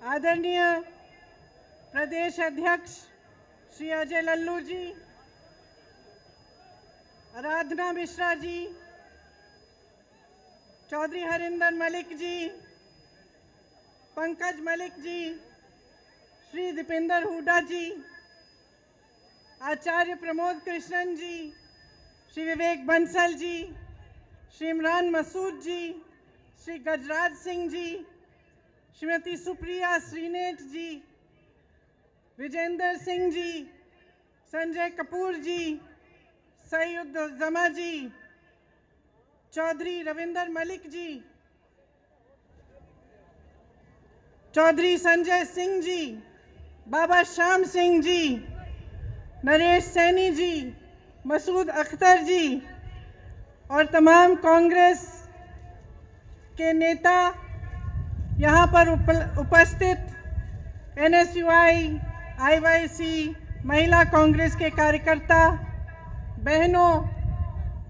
आदरणीय प्रदेश अध्यक्ष श्री अजय लल्लू जी, आराधना मिश्रा जी, चौधरी हरिंदर मलिक जी, पंकज मलिक जी, श्री दीपेंद्र हुड्डा जी, आचार्य प्रमोद कृष्णन जी, श्री विवेक बंसल जी, श्री इमरान मसूद जी, श्री गजराज सिंह जी, श्रीमती सुप्रिया श्रीनेठ जी, विजेंद्र सिंह जी, संजय कपूर जी, सईद जमा जी, चौधरी रविंदर मलिक जी, चौधरी संजय सिंह जी, बाबा श्याम सिंह जी, नरेश सैनी जी, मसूद अख्तर जी और तमाम कांग्रेस के नेता, यहाँ पर उपस्थित NSUI, IYC, महिला कांग्रेस के कार्यकर्ता, बहनों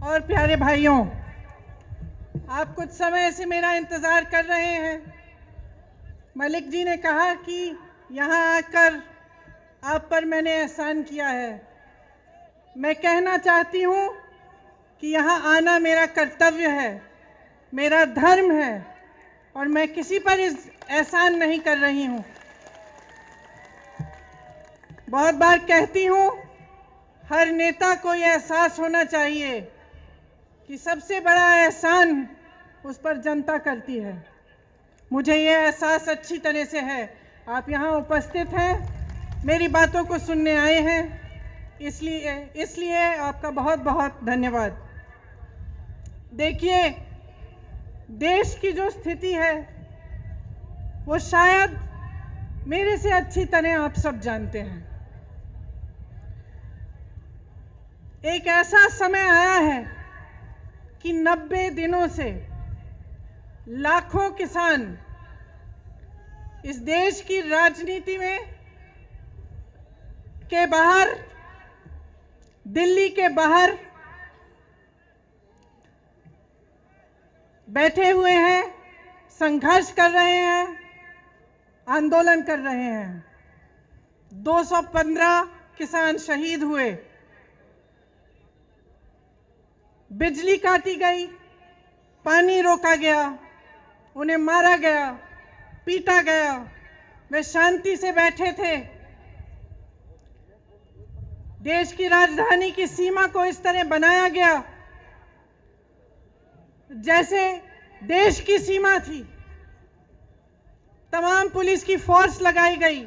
और प्यारे भाइयों, आप कुछ समय से मेरा इंतज़ार कर रहे हैं। मलिक जी ने कहा कि यहाँ आकर आप पर मैंने एहसान किया है। मैं कहना चाहती हूँ कि यहाँ आना मेरा कर्तव्य है, मेरा धर्म है और मैं किसी पर इस एहसान नहीं कर रही हूँ। बहुत बार कहती हूँ, हर नेता को यह एहसास होना चाहिए कि सबसे बड़ा एहसान उस पर जनता करती है। मुझे यह एहसास अच्छी तरह से है। आप यहाँ उपस्थित हैं, मेरी बातों को सुनने आए हैं, इसलिए आपका बहुत बहुत धन्यवाद। देखिए, देश की जो स्थिति है वो शायद मेरे से अच्छी तरह आप सब जानते हैं। एक ऐसा समय आया है कि 90 दिनों से लाखों किसान इस देश की राजनीति में के बाहर, दिल्ली के बाहर बैठे हुए हैं, संघर्ष कर रहे हैं, आंदोलन कर रहे हैं। 215 किसान शहीद हुए, बिजली काटी गई, पानी रोका गया, उन्हें मारा गया, पीटा गया। वे शांति से बैठे थे। देश की राजधानी की सीमा को इस तरह बनाया गया जैसे देश की सीमा थी। तमाम पुलिस की फोर्स लगाई गई,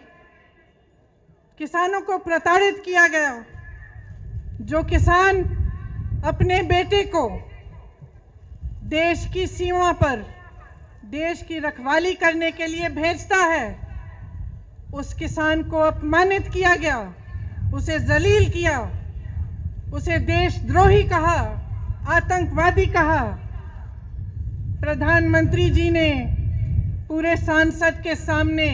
किसानों को प्रताड़ित किया गया। जो किसान अपने बेटे को देश की सीमा पर देश की रखवाली करने के लिए भेजता है, उस किसान को अपमानित किया गया, उसे जलील किया, उसे देशद्रोही कहा, आतंकवादी कहा। प्रधानमंत्री जी ने पूरे संसद के सामने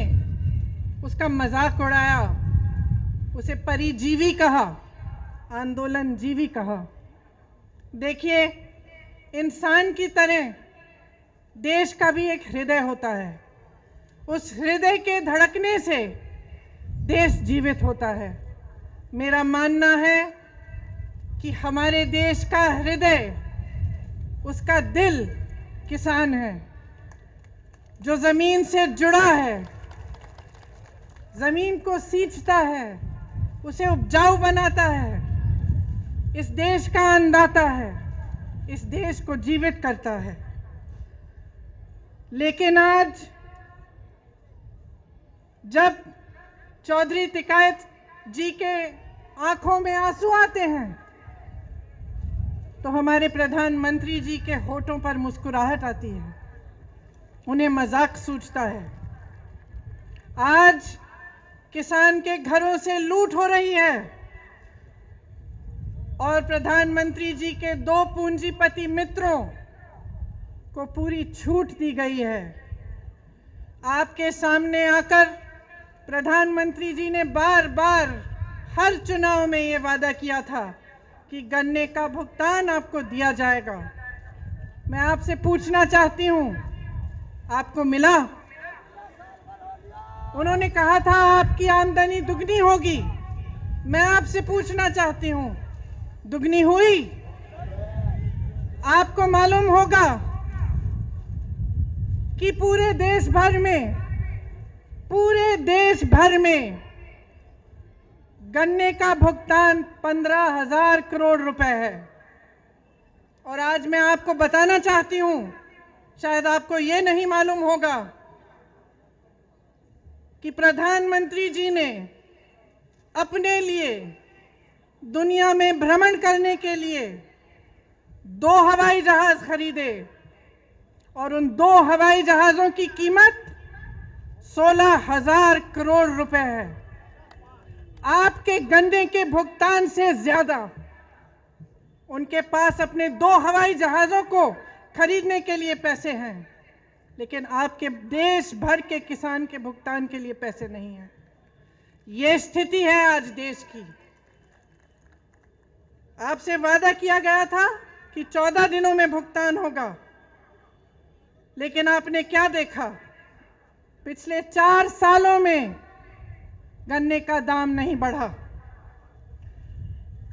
उसका मजाक उड़ाया, उसे परिजीवी कहा, आंदोलनजीवी कहा। देखिए, इंसान की तरह देश का भी एक हृदय होता है। उस हृदय के धड़कने से देश जीवित होता है। मेरा मानना है कि हमारे देश का हृदय, उसका दिल किसान है, जो जमीन से जुड़ा है, जमीन को सींचता है, उसे उपजाऊ बनाता है, इस देश का अन्नदाता है, इस देश को जीवित करता है। लेकिन आज जब चौधरी तिकायत जी के आंखों में आंसू आते हैं तो हमारे प्रधानमंत्री जी के होठों पर मुस्कुराहट आती है, उन्हें मजाक सूझता है। आज किसान के घरों से लूट हो रही है और प्रधानमंत्री जी के 2 पूंजीपति मित्रों को पूरी छूट दी गई है। आपके सामने आकर प्रधानमंत्री जी ने बार बार हर चुनाव में ये वादा किया था कि गन्ने का भुगतान आपको दिया जाएगा। मैं आपसे पूछना चाहती हूं, आपको मिला? उन्होंने कहा था आपकी आमदनी दुगनी होगी। मैं आपसे पूछना चाहती हूं, दुगनी हुई? आपको मालूम होगा कि पूरे देश भर में गन्ने का भुगतान 15,000 करोड़ रुपए है। और आज मैं आपको बताना चाहती हूं, शायद आपको ये नहीं मालूम होगा कि प्रधानमंत्री जी ने अपने लिए दुनिया में भ्रमण करने के लिए 2 हवाई जहाज खरीदे और उन 2 हवाई जहाजों की कीमत 16,000 करोड़ रुपए है। आपके गन्ने के भुगतान से ज्यादा उनके पास अपने 2 हवाई जहाजों को खरीदने के लिए पैसे हैं, लेकिन आपके देश भर के किसान के भुगतान के लिए पैसे नहीं हैं। ये स्थिति है आज देश की। आपसे वादा किया गया था कि 14 दिनों में भुगतान होगा, लेकिन आपने क्या देखा? पिछले 4 सालों में गन्ने का दाम नहीं बढ़ा।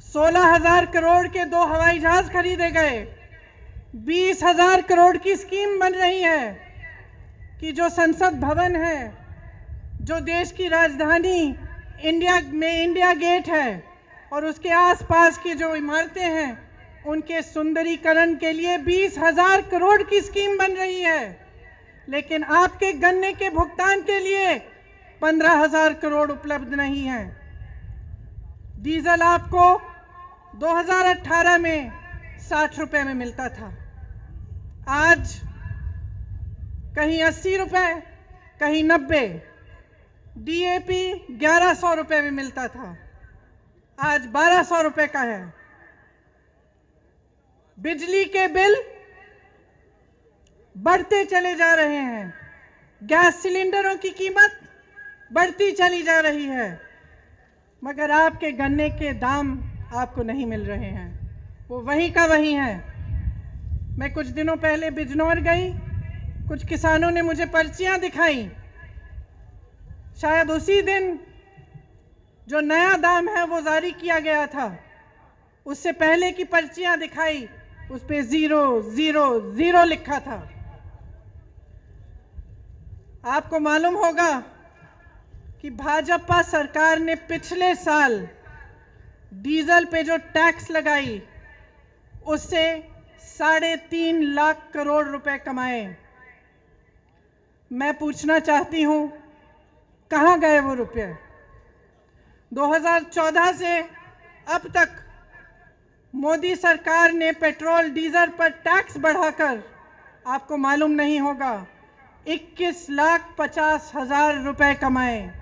16,000 करोड़ के 2 हवाई जहाज खरीदे गए। 20,000 करोड़ की स्कीम बन रही है कि जो संसद भवन है, जो देश की राजधानी इंडिया गेट है और उसके आसपास की जो इमारतें हैं, उनके सुंदरीकरण के लिए 20,000 करोड़ की स्कीम बन रही है। लेकिन आपके गन्ने के भुगतान के लिए 15,000 करोड़ उपलब्ध नहीं है। डीजल आपको 2018 में 60 रुपए में मिलता था, आज कहीं 80 रुपए, कहीं 90। डीएपी 1100 रुपए में मिलता था, आज 1200 रुपए का है। बिजली के बिल बढ़ते चले जा रहे हैं। गैस सिलेंडरों की कीमत बढ़ती चली जा रही है, मगर आपके गन्ने के दाम आपको नहीं मिल रहे हैं, वो वहीं का वहीं है। मैं कुछ दिनों पहले बिजनौर गई, कुछ किसानों ने मुझे पर्चियां दिखाई। शायद उसी दिन जो नया दाम है वो जारी किया गया था, उससे पहले की पर्चियां दिखाई, उस पे 000 लिखा था। आपको मालूम होगा कि भाजपा सरकार ने पिछले साल डीजल पे जो टैक्स लगाई, उससे 3.5 लाख करोड़ रुपए कमाए। मैं पूछना चाहती हूं, कहां गए वो रुपए? 2014 से अब तक मोदी सरकार ने पेट्रोल डीजल पर टैक्स बढ़ाकर, आपको मालूम नहीं होगा, 21,50,000 रुपए कमाए।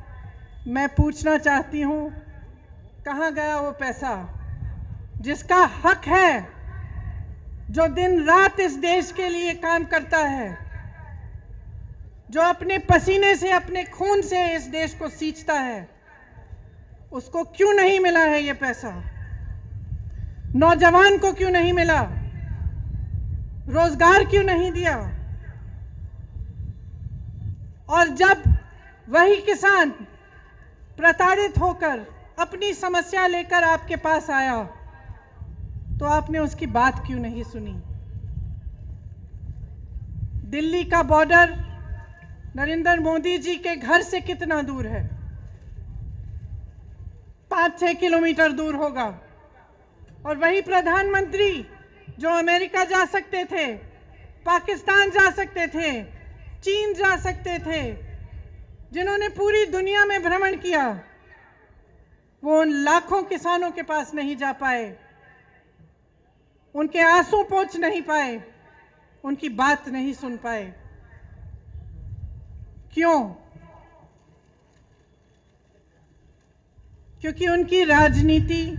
मैं पूछना चाहती हूं, कहां गया वो पैसा जिसका हक है, जो दिन रात इस देश के लिए काम करता है, जो अपने पसीने से, अपने खून से इस देश को सींचता है? उसको क्यों नहीं मिला है ये पैसा? नौजवान को क्यों नहीं मिला? रोजगार क्यों नहीं दिया? और जब वही किसान प्रताड़ित होकर अपनी समस्या लेकर आपके पास आया, तो आपने उसकी बात क्यों नहीं सुनी? दिल्ली का बॉर्डर नरेंद्र मोदी जी के घर से कितना दूर है? 5-6 किलोमीटर दूर होगा। और वही प्रधानमंत्री जो अमेरिका जा सकते थे, पाकिस्तान जा सकते थे, चीन जा सकते थे, जिन्होंने पूरी दुनिया में भ्रमण किया, वो उन लाखों किसानों के पास नहीं जा पाए, उनके आंसू पोंछ नहीं पाए, उनकी बात नहीं सुन पाए। क्यों? क्योंकि उनकी राजनीति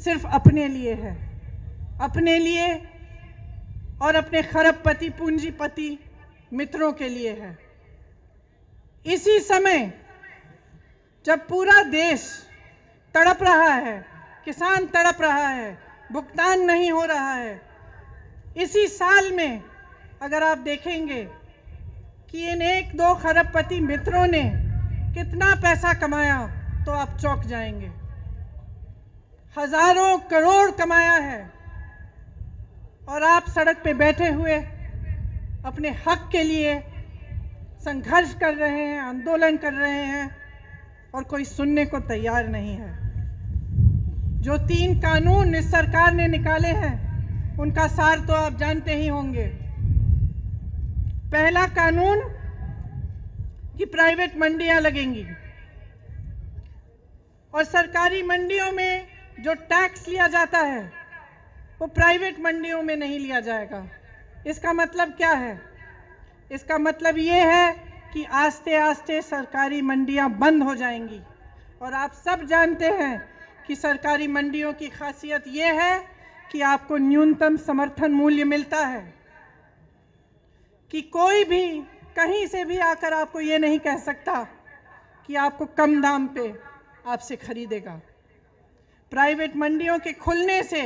सिर्फ अपने लिए है, अपने लिए और अपने खरबपति पूंजीपति मित्रों के लिए है। इसी समय जब पूरा देश तड़प रहा है, किसान तड़प रहा है, भुगतान नहीं हो रहा है, इसी साल में अगर आप देखेंगे कि इन 1-2 खरबपति मित्रों ने कितना पैसा कमाया तो आप चौंक जाएंगे। हजारों करोड़ कमाया है और आप सड़क पे बैठे हुए अपने हक के लिए संघर्ष कर रहे हैं, आंदोलन कर रहे हैं और कोई सुनने को तैयार नहीं है। जो 3 कानून इस सरकार ने निकाले हैं उनका सार तो आप जानते ही होंगे। पहला कानून कि प्राइवेट मंडियां लगेंगी और सरकारी मंडियों में जो टैक्स लिया जाता है वो प्राइवेट मंडियों में नहीं लिया जाएगा। इसका मतलब क्या है? इसका मतलब ये है कि आस्ते आस्ते सरकारी मंडियां बंद हो जाएंगी। और आप सब जानते हैं कि सरकारी मंडियों की खासियत ये है कि आपको न्यूनतम समर्थन मूल्य मिलता है, कि कोई भी कहीं से भी आकर आपको ये नहीं कह सकता कि आपको कम दाम पे आपसे खरीदेगा। प्राइवेट मंडियों के खुलने से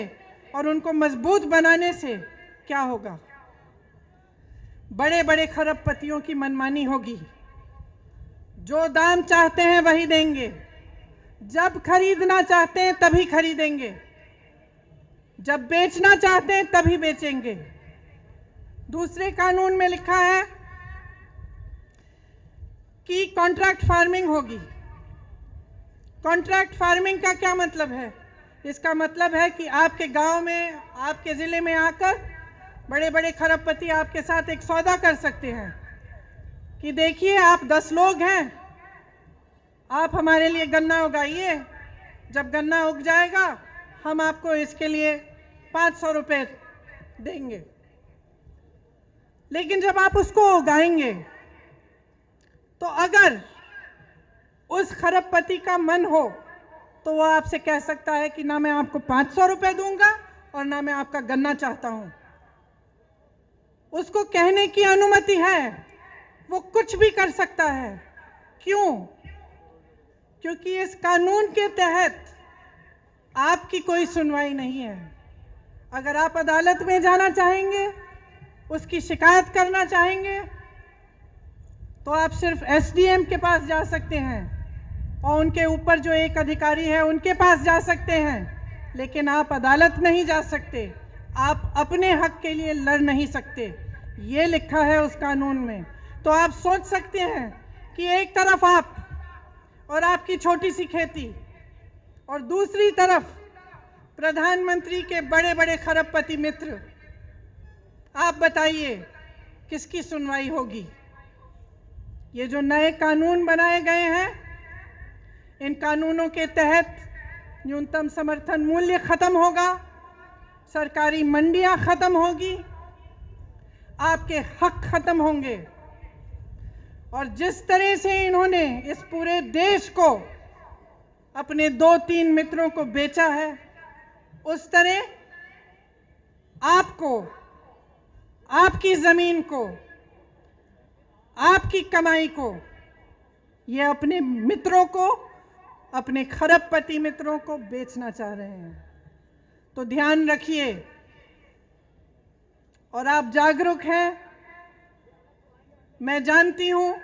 और उनको मजबूत बनाने से क्या होगा? बड़े बड़े खरबपतियों की मनमानी होगी। जो दाम चाहते हैं वही देंगे, जब खरीदना चाहते हैं तभी खरीदेंगे, जब बेचना चाहते हैं तभी बेचेंगे। दूसरे कानून में लिखा है कि कॉन्ट्रैक्ट फार्मिंग होगी। कॉन्ट्रैक्ट फार्मिंग का क्या मतलब है? इसका मतलब है कि आपके गांव में, आपके जिले में आकर बड़े बड़े खरबपति आपके साथ एक सौदा कर सकते हैं कि देखिए आप 10 लोग हैं, आप हमारे लिए गन्ना उगाइए, जब गन्ना उग जाएगा हम आपको इसके लिए 500 रुपए देंगे। लेकिन जब आप उसको उगाएंगे तो अगर उस खरबपति का मन हो तो वो आपसे कह सकता है कि ना मैं आपको 500 रुपए दूंगा और ना मैं आपका गन्ना चाहता हूं। उसको कहने की अनुमति है, वो कुछ भी कर सकता है। क्यों? क्योंकि इस कानून के तहत आपकी कोई सुनवाई नहीं है। अगर आप अदालत में जाना चाहेंगे, उसकी शिकायत करना चाहेंगे, तो आप सिर्फ एसडीएम के पास जा सकते हैं और उनके ऊपर जो एक अधिकारी है उनके पास जा सकते हैं, लेकिन आप अदालत नहीं जा सकते। आप अपने हक के लिए लड़ नहीं सकते, ये लिखा है उस कानून में। तो आप सोच सकते हैं कि एक तरफ आप और आपकी छोटी सी खेती और दूसरी तरफ प्रधानमंत्री के बड़े बड़े खरबपति मित्र, आप बताइए किसकी सुनवाई होगी? ये जो नए कानून बनाए गए हैं, इन कानूनों के तहत न्यूनतम समर्थन मूल्य खत्म होगा, सरकारी मंडियां खत्म होगी, आपके हक खत्म होंगे। और जिस तरह से इन्होंने इस पूरे देश को अपने 2-3 मित्रों को बेचा है, उस तरह आपको, आपकी जमीन को, आपकी कमाई को, ये अपने मित्रों को, अपने खरबपति मित्रों को बेचना चाह रहे हैं। तो ध्यान रखिए और आप जागरूक हैं। मैं जानती हूं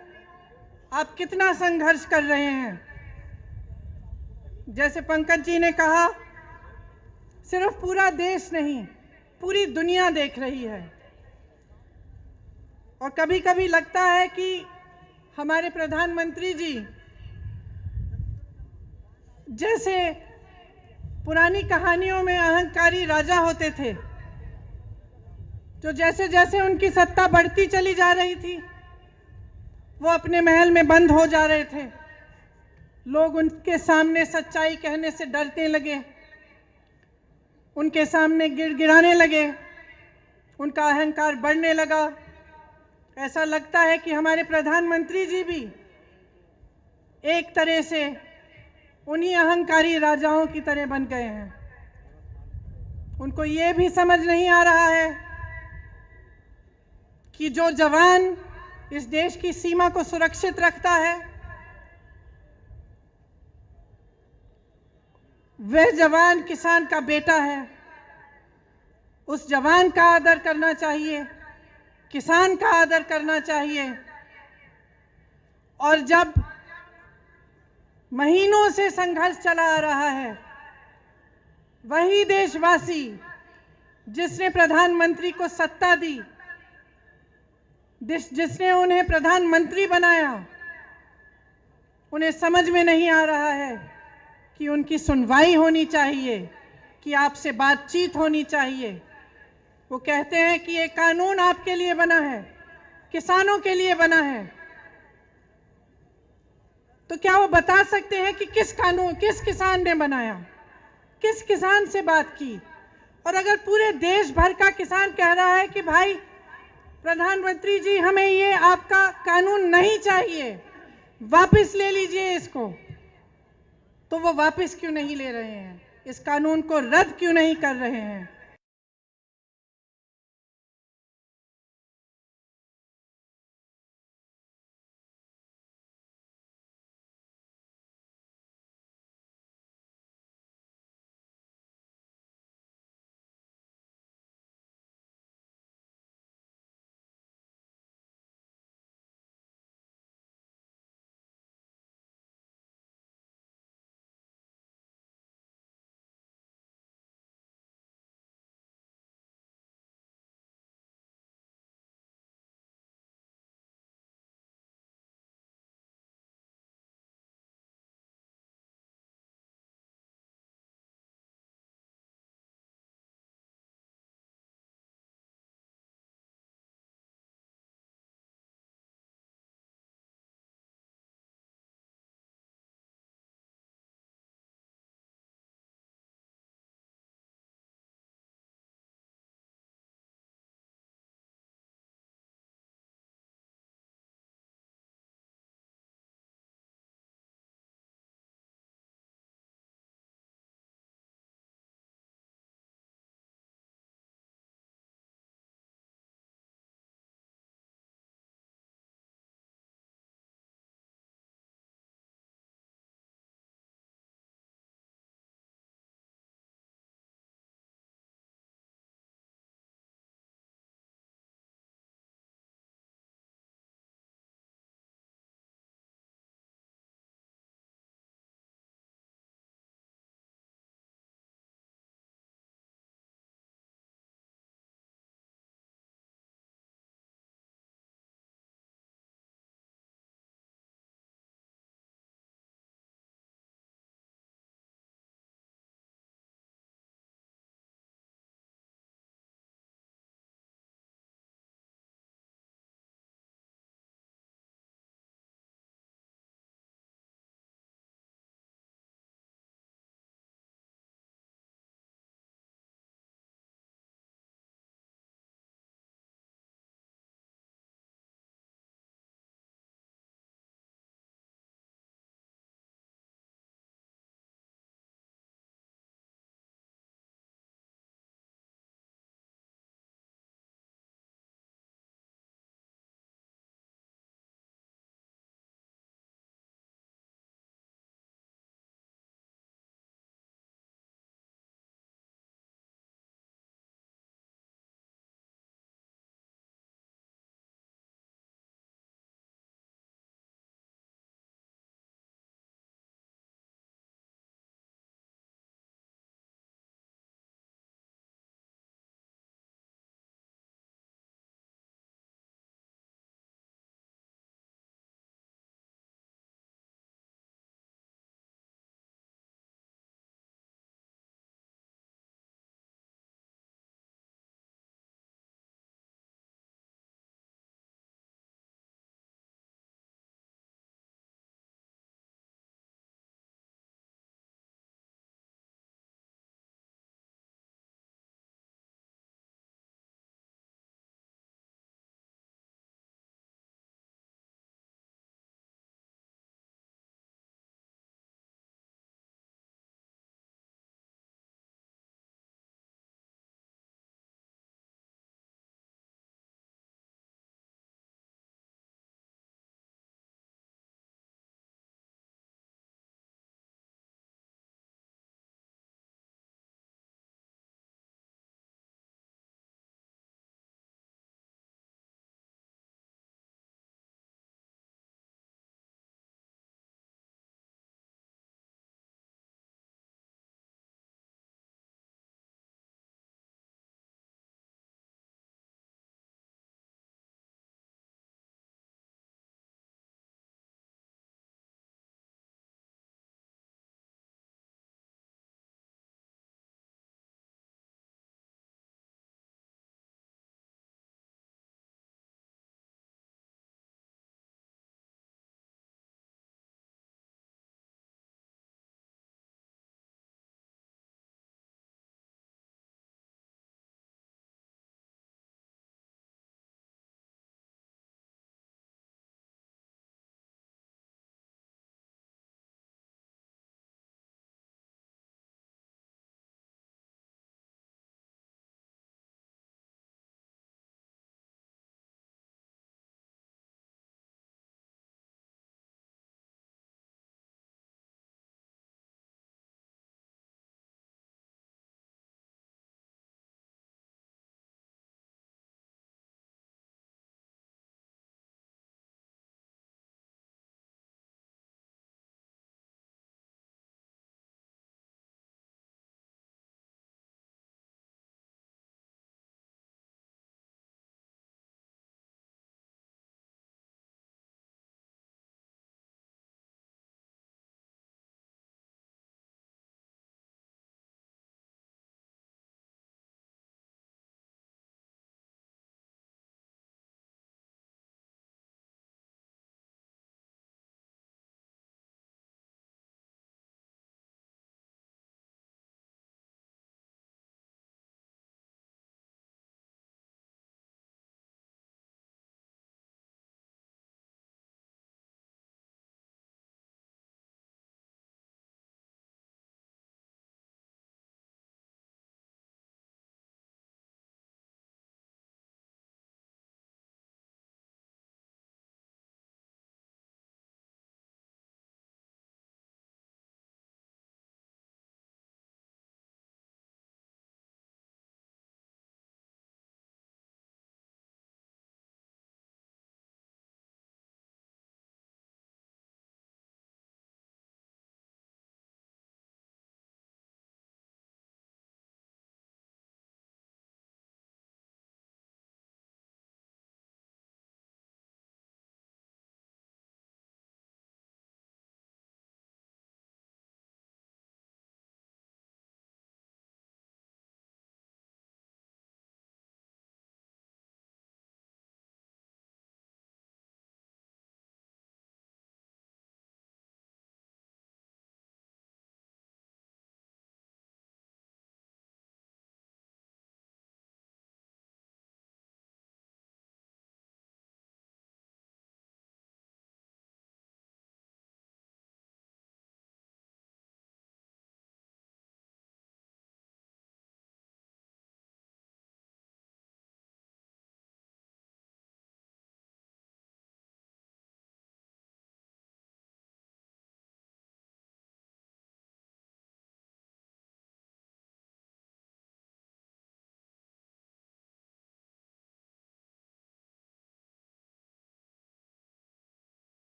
आप कितना संघर्ष कर रहे हैं। जैसे पंकज जी ने कहा, सिर्फ पूरा देश नहीं, पूरी दुनिया देख रही है। और कभी कभी लगता है कि हमारे प्रधानमंत्री जी जैसे पुरानी कहानियों में अहंकारी राजा होते थे, जो जैसे जैसे उनकी सत्ता बढ़ती चली जा रही थी, वो अपने महल में बंद हो जा रहे थे। लोग उनके सामने सच्चाई कहने से डरने लगे, उनके सामने गिड़गिड़ाने लगे, उनका अहंकार बढ़ने लगा। ऐसा लगता है कि हमारे प्रधानमंत्री जी भी एक तरह से उन्हीं अहंकारी राजाओं की तरह बन गए हैं। उनको ये भी समझ नहीं आ रहा है कि जो जवान इस देश की सीमा को सुरक्षित रखता है, वह जवान किसान का बेटा है। उस जवान का आदर करना चाहिए, किसान का आदर करना चाहिए, और जब महीनों से संघर्ष चला आ रहा है, वही देशवासी जिसने प्रधानमंत्री को सत्ता दी, जिसने उन्हें प्रधानमंत्री बनाया, उन्हें समझ में नहीं आ रहा है कि उनकी सुनवाई होनी चाहिए, कि आपसे बातचीत होनी चाहिए। वो कहते हैं कि ये कानून आपके लिए बना है, किसानों के लिए बना है। तो क्या वो बता सकते हैं कि किस किसान ने बनाया, किस किसान से बात की? और अगर पूरे देश भर का किसान कह रहा है कि भाई प्रधानमंत्री जी, हमें ये आपका कानून नहीं चाहिए, वापस ले लीजिए इसको, तो वो वापस क्यों नहीं ले रहे हैं? इस कानून को रद्द क्यों नहीं कर रहे हैं?